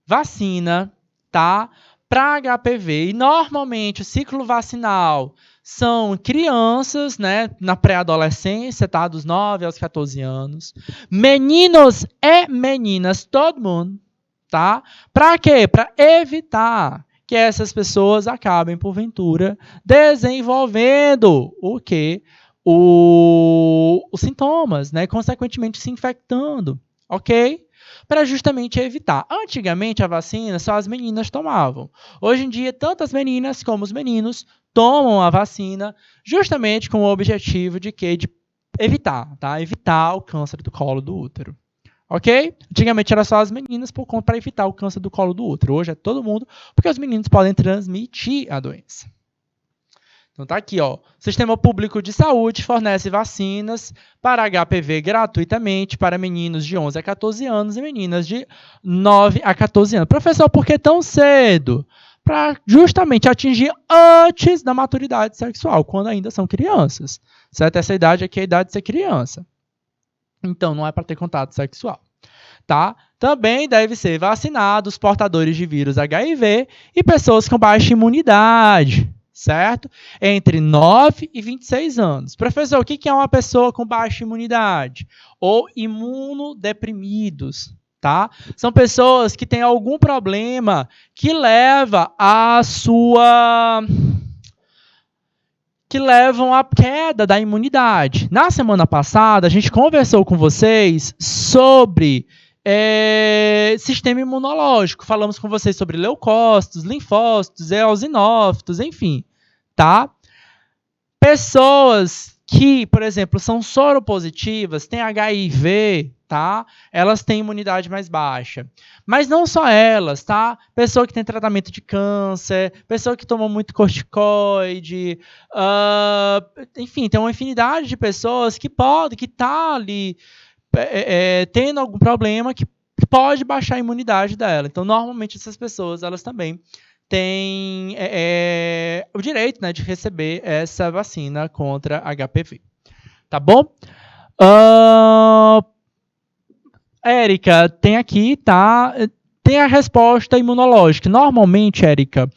vacina, tá? Para HPV. E, normalmente, o ciclo vacinal são crianças, né, na pré-adolescência, tá, dos 9 aos 14 anos. Meninos e meninas, todo mundo, tá? Para quê? Para evitar que essas pessoas acabem, porventura, desenvolvendo o quê? Os sintomas, né? Consequentemente se infectando, ok? Para justamente evitar. Antigamente, a vacina só as meninas tomavam. Hoje em dia, tanto as meninas como os meninos tomam a vacina justamente com o objetivo de quê? De evitar, tá? Evitar o câncer do colo do útero. Ok? Antigamente era só as meninas para evitar o câncer do colo do útero. Hoje é todo mundo, porque os meninos podem transmitir a doença. Então tá aqui, ó. O Sistema Público de Saúde fornece vacinas para HPV gratuitamente para meninos de 11 a 14 anos e meninas de 9 a 14 anos. Professor, por que tão cedo? Para justamente atingir antes da maturidade sexual, quando ainda são crianças. Certo? Essa idade aqui é a idade de ser criança. Então, não é para ter contato sexual. Tá? Também deve ser vacinados portadores de vírus HIV e pessoas com baixa imunidade, certo? Entre 9 e 26 anos. Professor, o que é uma pessoa com baixa imunidade? Ou imunodeprimidos, tá? São pessoas que têm algum problema que leva à sua que levam à queda da imunidade. Na semana passada, a gente conversou com vocês sobre sistema imunológico. Falamos com vocês sobre leucócitos, linfócitos, eosinófilos, enfim, tá? Pessoas que, por exemplo, são soropositivas, têm HIV, tá? Elas têm imunidade mais baixa. Mas não só elas, tá? Pessoa que tem tratamento de câncer, pessoa que toma muito corticoide, enfim, tem uma infinidade de pessoas que tá ali tendo algum problema que pode baixar a imunidade dela. Então, normalmente, essas pessoas, elas também têm o direito, né, de receber essa vacina contra HPV. Tá bom? Érica, tem aqui, tá? Tem a resposta imunológica. Normalmente, Érica,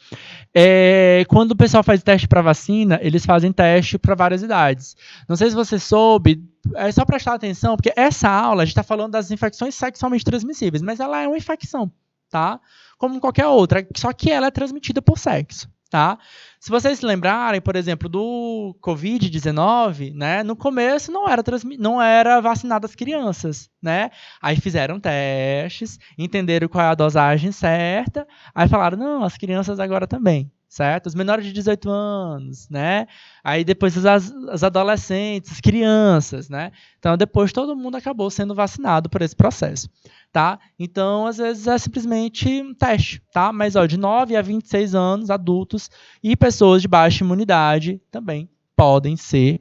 quando o pessoal faz teste para vacina, eles fazem teste para várias idades. Não sei se você soube, é só prestar atenção, porque essa aula a gente está falando das infecções sexualmente transmissíveis, mas ela é uma infecção, tá? Como qualquer outra, só que ela é transmitida por sexo, tá? Se vocês se lembrarem, por exemplo, do Covid-19, né, no começo não era vacinado as crianças, né? Aí fizeram testes, entenderam qual é a dosagem certa, aí falaram, não, as crianças agora também, certo? Os menores de 18 anos, né? Aí depois as adolescentes, as crianças, né? Então depois todo mundo acabou sendo vacinado por esse processo, tá? Então às vezes é simplesmente um teste, tá? Mas de 9 a 26 anos, adultos e pessoas de baixa imunidade também podem ser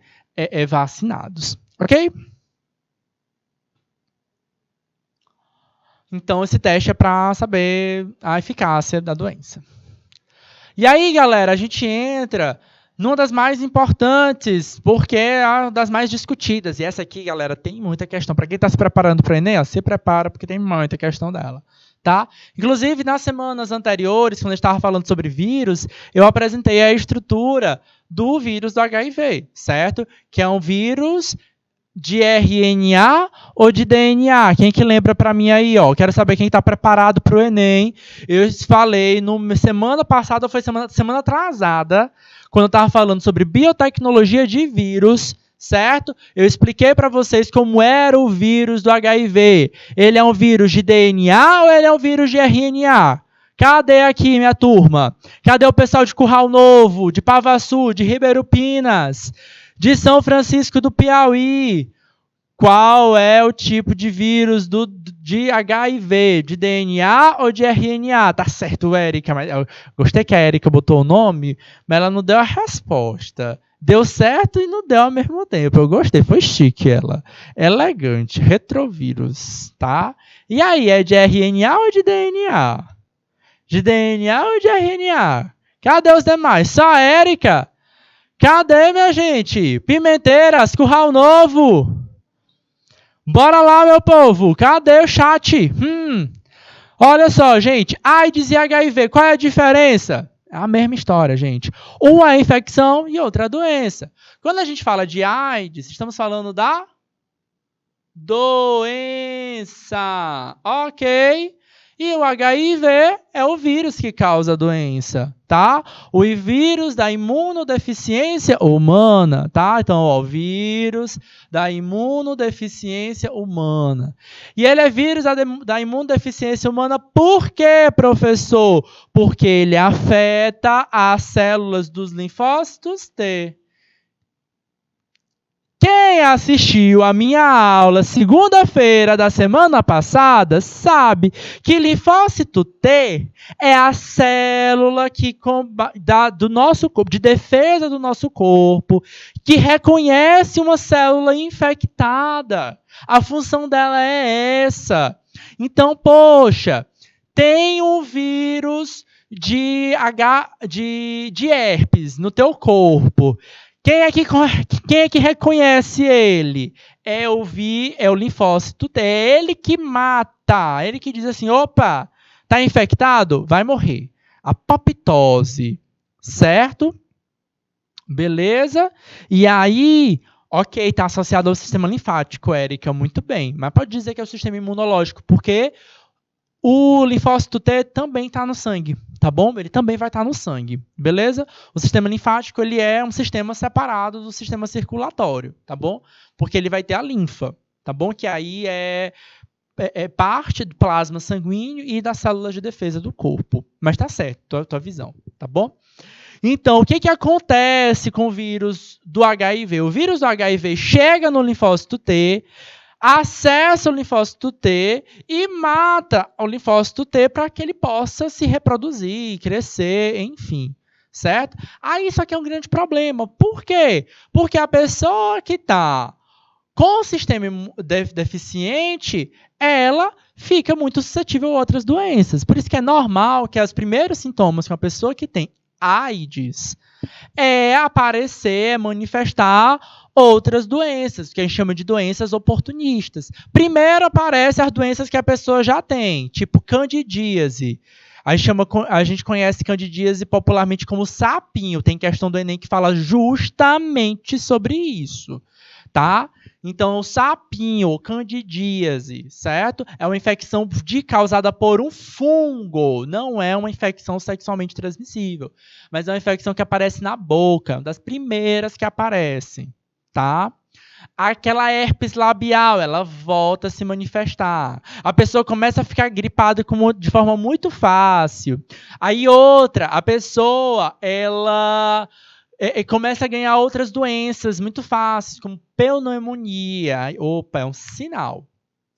vacinados, ok? Então esse teste é para saber a eficácia da doença. E aí, galera, a gente entra numa das mais importantes, porque é uma das mais discutidas. E essa aqui, galera, tem muita questão. Para quem está se preparando para o Enem, se prepara, porque tem muita questão dela. Tá? Inclusive, nas semanas anteriores, quando a gente estava falando sobre vírus, eu apresentei a estrutura do vírus do HIV, certo? Que é um vírus de RNA ou de DNA? Quem que lembra para mim aí? Quero saber quem está preparado para o Enem. Eu falei, semana passada, ou foi semana atrasada, quando eu estava falando sobre biotecnologia de vírus, certo? Eu expliquei para vocês como era o vírus do HIV. Ele é um vírus de DNA ou ele é um vírus de RNA? Cadê aqui, minha turma? Cadê o pessoal de Curral Novo, de Pavaçu, de Ribeiro Pinas, de São Francisco do Piauí? Qual é o tipo de vírus de HIV? De DNA ou de RNA? Tá certo, Érica. Mas eu gostei que a Érica botou o nome, mas ela não deu a resposta. Deu certo e não deu ao mesmo tempo. Eu gostei, foi chique ela. Elegante, retrovírus, tá? E aí, é de RNA ou de DNA? De DNA ou de RNA? Cadê os demais? Só a Érica? Cadê, minha gente? Pimenteiras, Curral Novo. Bora lá, meu povo. Cadê o chat? Olha só, gente. AIDS e HIV, qual é a diferença? É a mesma história, gente. Uma é infecção e outra é doença. Quando a gente fala de AIDS, estamos falando da doença. Ok? E o HIV é o vírus que causa a doença, tá? O vírus da imunodeficiência humana, tá? Então, o vírus da imunodeficiência humana. E ele é vírus da imunodeficiência humana por quê, professor? Porque ele afeta as células dos linfócitos T. Quem assistiu a minha aula segunda-feira da semana passada sabe que linfócito T é a célula do nosso corpo, de defesa do nosso corpo, que reconhece uma célula infectada. A função dela é essa. Então, poxa, tem um vírus de herpes no teu corpo. Quem é que reconhece ele? É o linfócito T. É ele que mata. É ele que diz assim, opa, tá infectado? Vai morrer. Apoptose. Certo? Beleza? E aí, ok, está associado ao sistema linfático, Érica, muito bem. Mas pode dizer que é o sistema imunológico, porque o linfócito T também está no sangue, tá bom? Ele também vai estar no sangue, beleza? O sistema linfático, ele é um sistema separado do sistema circulatório, tá bom? Porque ele vai ter a linfa, tá bom? Que aí é parte do plasma sanguíneo e das células de defesa do corpo. Mas tá certo, tua visão, tá bom? Então, o que acontece com o vírus do HIV? O vírus do HIV chega no linfócito T, acessa o linfócito T e mata o linfócito T para que ele possa se reproduzir, crescer, enfim, certo? Aí isso aqui é um grande problema. Por quê? Porque a pessoa que está com o sistema deficiente, ela fica muito suscetível a outras doenças. Por isso que é normal que os primeiros sintomas que uma pessoa que tem AIDS aparecer, manifestar outras doenças, que a gente chama de doenças oportunistas. Primeiro aparecem as doenças que a pessoa já tem, tipo candidíase. A gente conhece candidíase popularmente como sapinho. Tem questão do Enem que fala justamente sobre isso, tá? Então, o sapinho, ou candidíase, certo? É uma infecção causada por um fungo. Não é uma infecção sexualmente transmissível, mas é uma infecção que aparece na boca, uma das primeiras que aparecem, tá? Aquela herpes labial, ela volta a se manifestar. A pessoa começa a ficar gripada de forma muito fácil. Aí outra, a pessoa, ela começa a ganhar outras doenças muito fáceis, como pneumonia. Opa, é um sinal,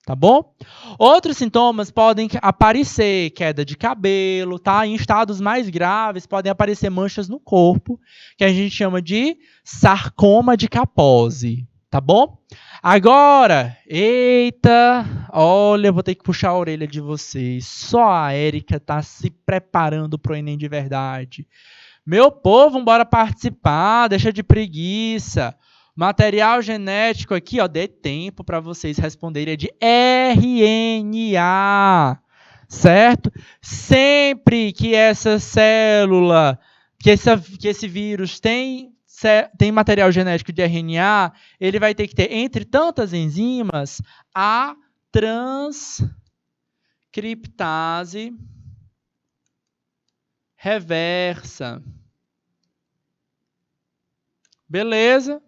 tá bom? Outros sintomas podem aparecer, queda de cabelo, tá? Em estados mais graves, podem aparecer manchas no corpo, que a gente chama de sarcoma de Kaposi, tá bom? Agora, eita, olha, eu vou ter que puxar a orelha de vocês. Só a Érica tá se preparando pro Enem de verdade. Meu povo, bora participar, deixa de preguiça. Material genético aqui, ó, dê tempo para vocês responderem, é de RNA, certo? Sempre que essa célula, que esse vírus tem material genético de RNA, ele vai ter que ter, entre tantas enzimas, a transcriptase reversa. Beleza?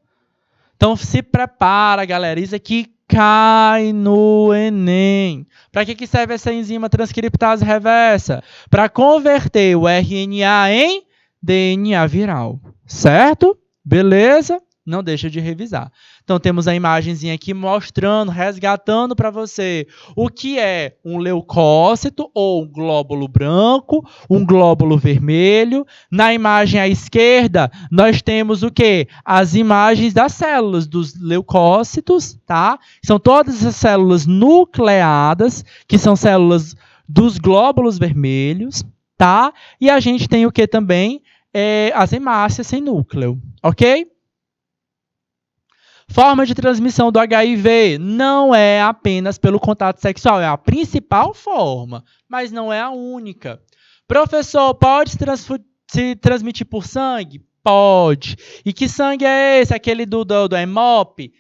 Então se prepara, galera. Isso aqui cai no Enem. Para que serve essa enzima transcriptase reversa? Para converter o RNA em DNA viral. Certo? Beleza? Não deixa de revisar. Então, temos a imagenzinha aqui mostrando, resgatando para você o que é um leucócito ou um glóbulo branco, um glóbulo vermelho. Na imagem à esquerda, nós temos o quê? As imagens das células dos leucócitos, tá? São todas as células nucleadas, que são células dos glóbulos vermelhos, tá? E a gente tem o que também? As hemácias sem núcleo, ok? Forma de transmissão do HIV não é apenas pelo contato sexual, é a principal forma, mas não é a única. Professor, pode se transmitir por sangue? Pode. E que sangue é esse? Aquele do Hemop?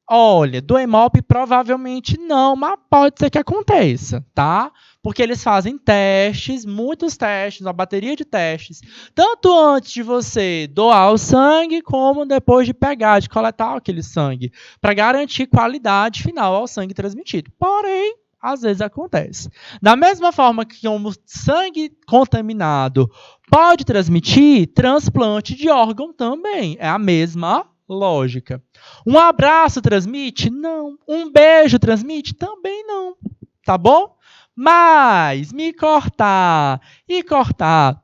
Olha, do Hemop provavelmente não, mas pode ser que aconteça, tá? Porque eles fazem testes, muitos testes, uma bateria de testes, tanto antes de você doar o sangue, como depois de pegar, de coletar aquele sangue, para garantir qualidade final ao sangue transmitido. Porém, às vezes acontece. Da mesma forma que um sangue contaminado pode transmitir, transplante de órgão também. É a mesma lógica. Um abraço transmite? Não. Um beijo transmite? Também não. Tá bom? Mas me cortar e cortar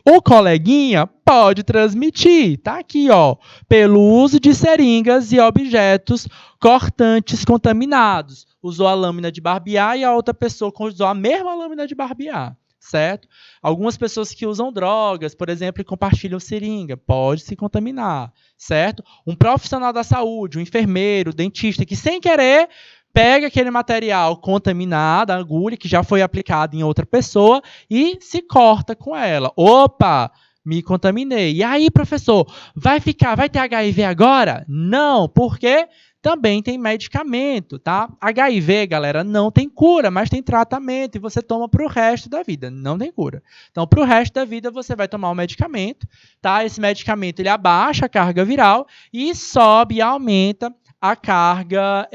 o coleguinha pode transmitir. Tá aqui, ó. Pelo uso de seringas e objetos cortantes contaminados. Usou a lâmina de barbear e a outra pessoa usou a mesma lâmina de barbear. Certo? Algumas pessoas que usam drogas, por exemplo, e compartilham seringa, pode se contaminar, certo? Um profissional da saúde, um enfermeiro, dentista, que sem querer pega aquele material contaminado, a agulha que já foi aplicada em outra pessoa e se corta com ela. Opa, me contaminei. E aí, professor, vai ter HIV agora? Não, porque também tem medicamento, tá? HIV, galera, não tem cura, mas tem tratamento e você toma para o resto da vida, não tem cura. Então, para o resto da vida, você vai tomar um medicamento, tá? Esse medicamento, ele abaixa a carga viral e sobe e aumenta a carga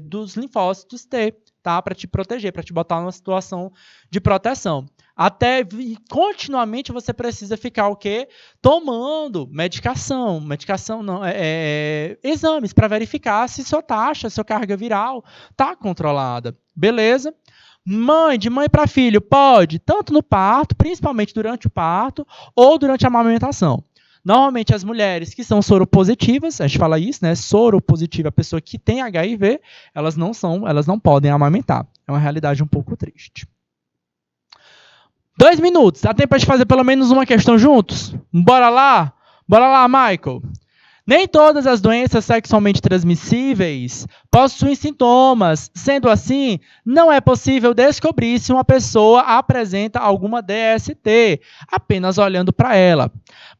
dos linfócitos T, tá? Para te proteger, para te botar numa situação de proteção. Até continuamente você precisa ficar o quê? Tomando medicação. Medicação não, exames para verificar se sua taxa, sua carga viral está controlada. Beleza? De mãe para filho, pode, tanto no parto, principalmente durante o parto, ou durante a amamentação. Normalmente as mulheres que são soropositivas, a gente fala isso, né? Soropositiva, a pessoa que tem HIV, elas não podem amamentar. É uma realidade um pouco triste. 2 minutos. Dá tempo para a gente fazer pelo menos uma questão juntos? Bora lá? Bora lá, Michael. Nem todas as doenças sexualmente transmissíveis possuem sintomas. Sendo assim, não é possível descobrir se uma pessoa apresenta alguma DST, apenas olhando para ela.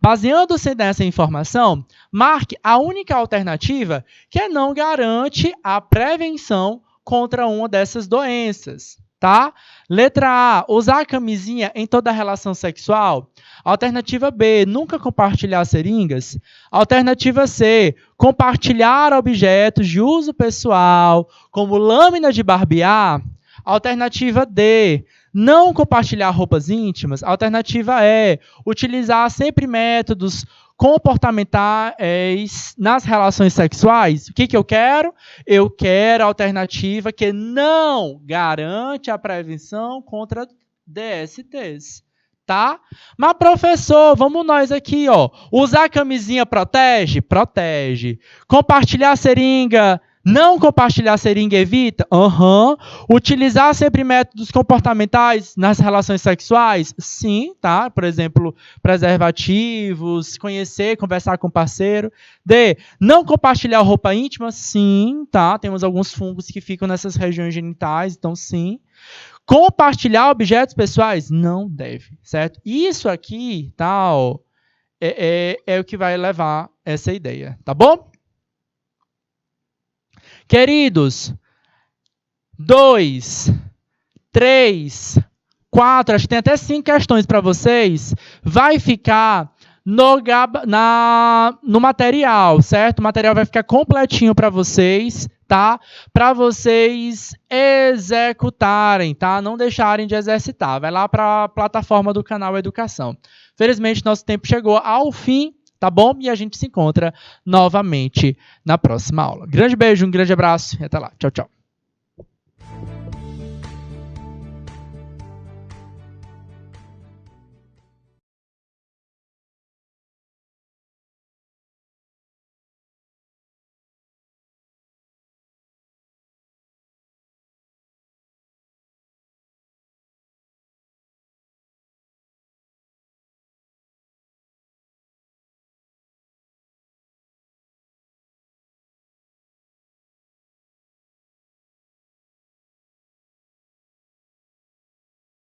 Baseando-se nessa informação, marque a única alternativa que não garante a prevenção contra uma dessas doenças. Tá? Letra A, usar a camisinha em toda relação sexual. Alternativa B, nunca compartilhar seringas. Alternativa C, compartilhar objetos de uso pessoal, como lâmina de barbear. Alternativa D, não compartilhar roupas íntimas. Alternativa E, utilizar sempre métodos comportamentais nas relações sexuais. O que eu quero? Eu quero a alternativa que não garante a prevenção contra DSTs. Tá? Mas, professor, vamos nós aqui, ó. Usar a camisinha protege? Protege. Compartilhar seringa? Não compartilhar seringa evita? Utilizar sempre métodos comportamentais nas relações sexuais? Sim, tá? Por exemplo, preservativos, conhecer, conversar com o parceiro. D, não compartilhar roupa íntima? Sim, tá? Temos alguns fungos que ficam nessas regiões genitais, então sim. Compartilhar objetos pessoais? Não deve, certo? Isso aqui, tá, ó, é o que vai levar essa ideia, tá bom? Queridos, 2, 3, 4, acho que tem até 5 questões para vocês. Vai ficar no material, certo? O material vai ficar completinho para vocês, tá? Para vocês executarem, tá? Não deixarem de exercitar. Vai lá para a plataforma do canal Educação. Felizmente, nosso tempo chegou ao fim. Tá bom? E a gente se encontra novamente na próxima aula. Grande beijo, um grande abraço e até lá. Tchau, tchau.